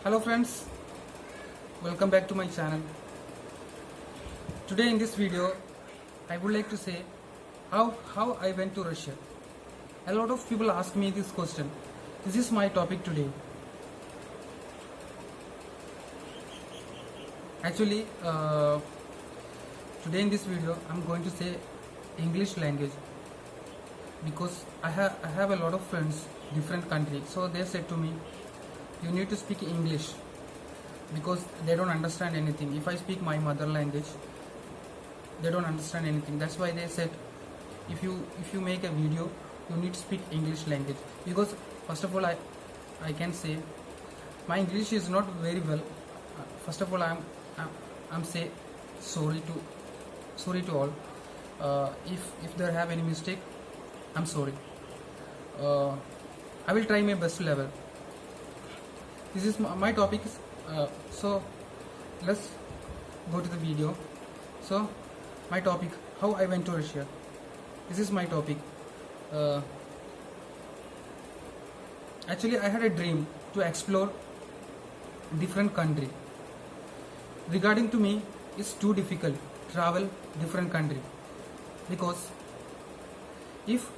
Hello friends, welcome back to my channel. Today in this video I would like to say how I went to Russia. A lot of people ask me this question. This is my topic today. Actually today in this video I'm going to say English language because I have a lot of friends different countries, so they said to me you need to speak English because they don't understand anything. If I speak my mother language, they don't understand anything. That's why they said if you make a video, you need to speak English language. Because first of all, I can say my English is not very well. First of all, I'm say sorry to all. If there have any mistake, I'm sorry. I will try my best level. This is my topic. So let's go to the video. So my topic, how I went to Russia. This is my topic. Actually I had a dream to explore different country. Regarding to me, it's too difficult travel different country, because if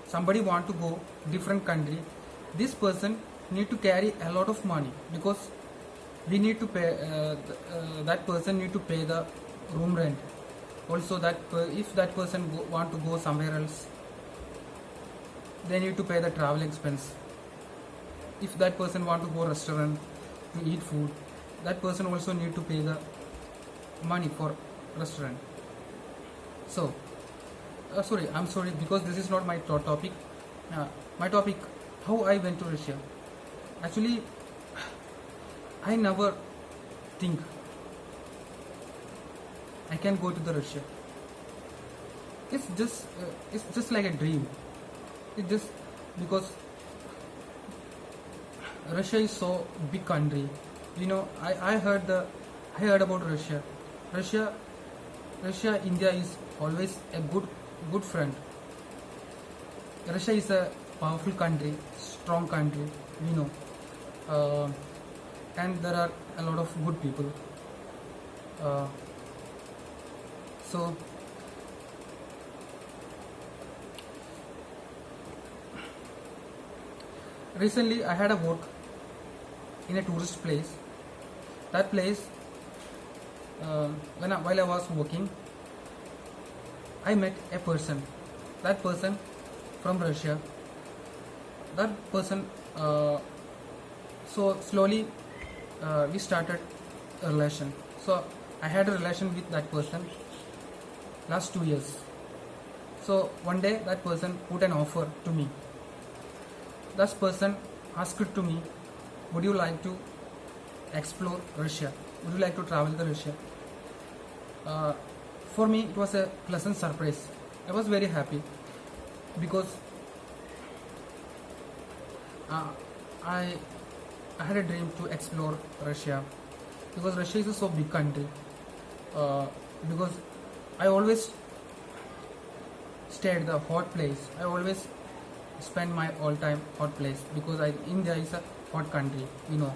somebody want to go different country, this person need to carry a lot of money, because we need to pay that person need to pay the room rent. Also that if that person want to go somewhere else, they need to pay the travel expense. If that person want to go restaurant to eat food, that person also need to pay the money for restaurant. So I'm sorry because this is not my topic. My topic, how I went to Russia. Actually I never think I can go to the Russia. It's just like a dream. It's just because Russia is so big country. You know, I heard about Russia. Russia, India is always a good friend. Russia is a powerful country, strong country, we know, and there are a lot of good people. So recently I had a work in a tourist place. That place, while I was working, I met a person. That person from Russia. That person, so slowly we started a relation. So I had a relation with that person last 2 years. So one day that person put an offer to me. That person asked to me, would you like to explore Russia? Would you like to travel to Russia? For me it was a pleasant surprise. I was very happy because I had a dream to explore Russia, because Russia is a so big country. Because I always stay at the hot place. I always spend my all time hot place, because India is a hot country. You know,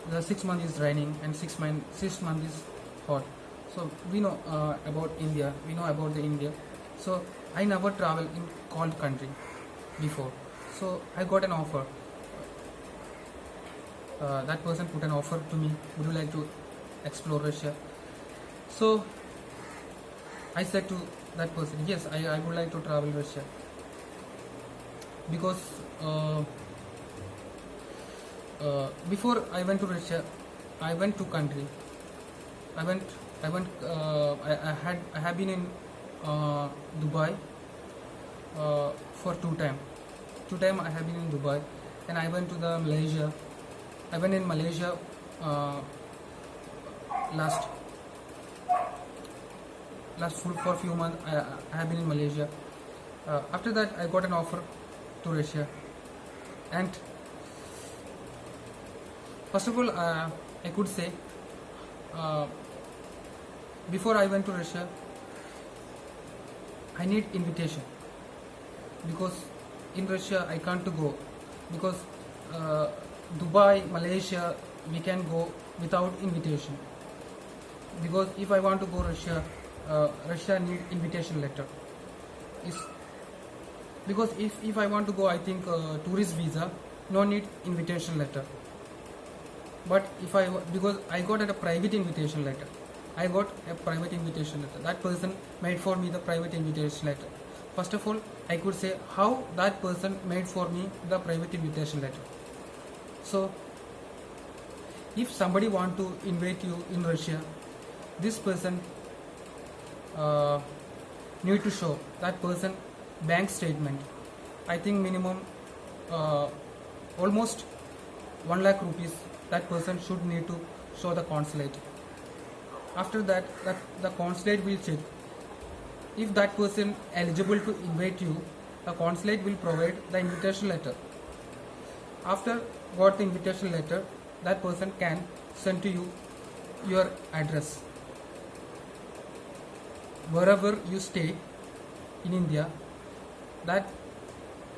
the 6 months is raining and 6 months is hot. So we know about India. We know about the India. So I never travel in cold country before. So I got an offer. That person put an offer to me. Would you like to explore Russia? So I said to that person, yes, I would like to travel Russia, because before I went to Russia, I went to country. I have been in Dubai for 2 times. 2 times I have been in Dubai, and I went to the Malaysia. I went in Malaysia last for few months. I have been in Malaysia. After that I got an offer to Russia, and first of all I could say before I went to Russia I need invitation, because in Russia I can't go, because Dubai, Malaysia, we can go without invitation, because if I want to go Russia, Russia need invitation letter. Is because if I want to go, I think tourist visa, no need invitation letter. But if because I got a private invitation letter, that person made for me the private invitation letter. First of all, I could say how that person made for me the private invitation letter. So if somebody want to invite you in Russia, this person need to show that person bank statement. I think minimum almost 1 lakh rupees that person should need to show the consulate. After that, the consulate will check if that person eligible to invite you. The consulate will provide the invitation letter. After got the invitation letter, that person can send to you your address. Wherever you stay in India, that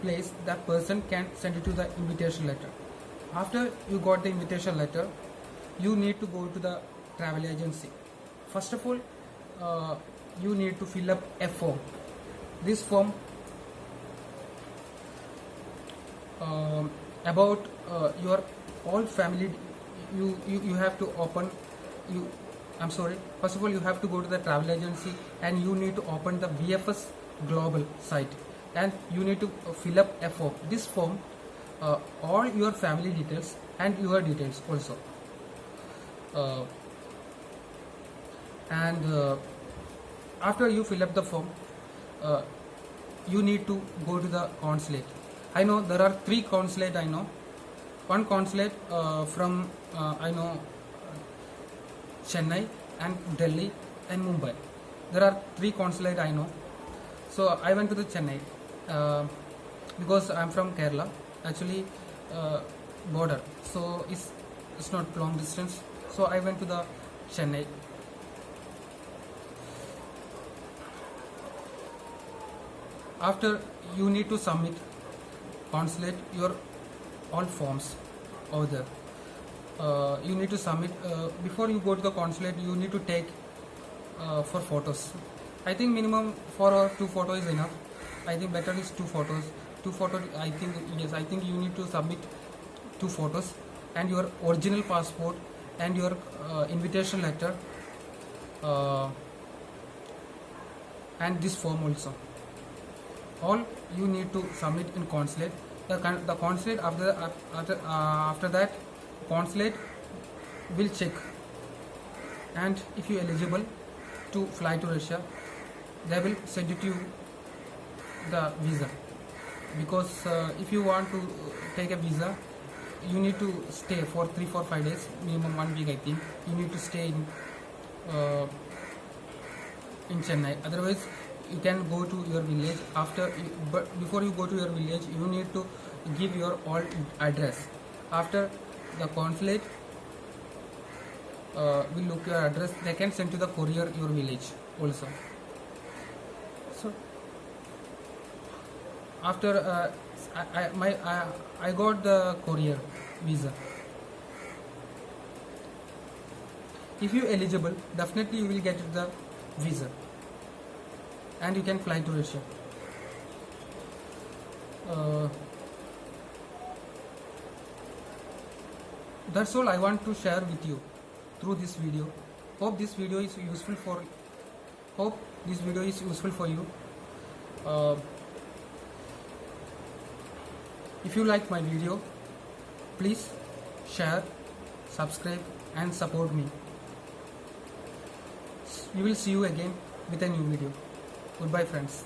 place, that person can send it to the invitation letter. After you got the invitation letter, you need to go to the travel agency. First of all, you need to fill up a form. This form about your all family, you have to open. First of all, you have to go to the travel agency and you need to open the VFS Global site, and you need to fill up a form. This form, all your family details and your details also. After you fill up the form, you need to go to the consulate. I know there are 3 consulate. I know one consulate from I know Chennai and Delhi and Mumbai. There are 3 consulate I know. So I went to the Chennai because I am from Kerala. Actually, border. So it's not long distance. So I went to the Chennai. After, you need to submit consulate your all forms over there. You need to submit before you go to the consulate. You need to take for photos. I think minimum 4 or 2 photos is enough. I think better is 2 photos. 2 photos. I think you need to submit 2 photos and your original passport and your invitation letter and this form also. All you need to submit in consulate. The consulate after that, consulate will check, and if you eligible to fly to Russia, they will send it to you the visa. Because if you want to take a visa, you need to stay for 3, 4, 5 days, minimum 1 week. I think you need to stay in Chennai. Otherwise, you can go to your village. But before you go to your village, you need to give your all address. After the consulate will look your address, they can send to the courier your village also. So after I got the courier visa. If you eligible, definitely you will get the visa and you can fly to Russia. That's all I want to share with you through this video. Hope this video is useful for you. If you like my video, please share, subscribe and support me. We will see you again with a new video. Goodbye friends.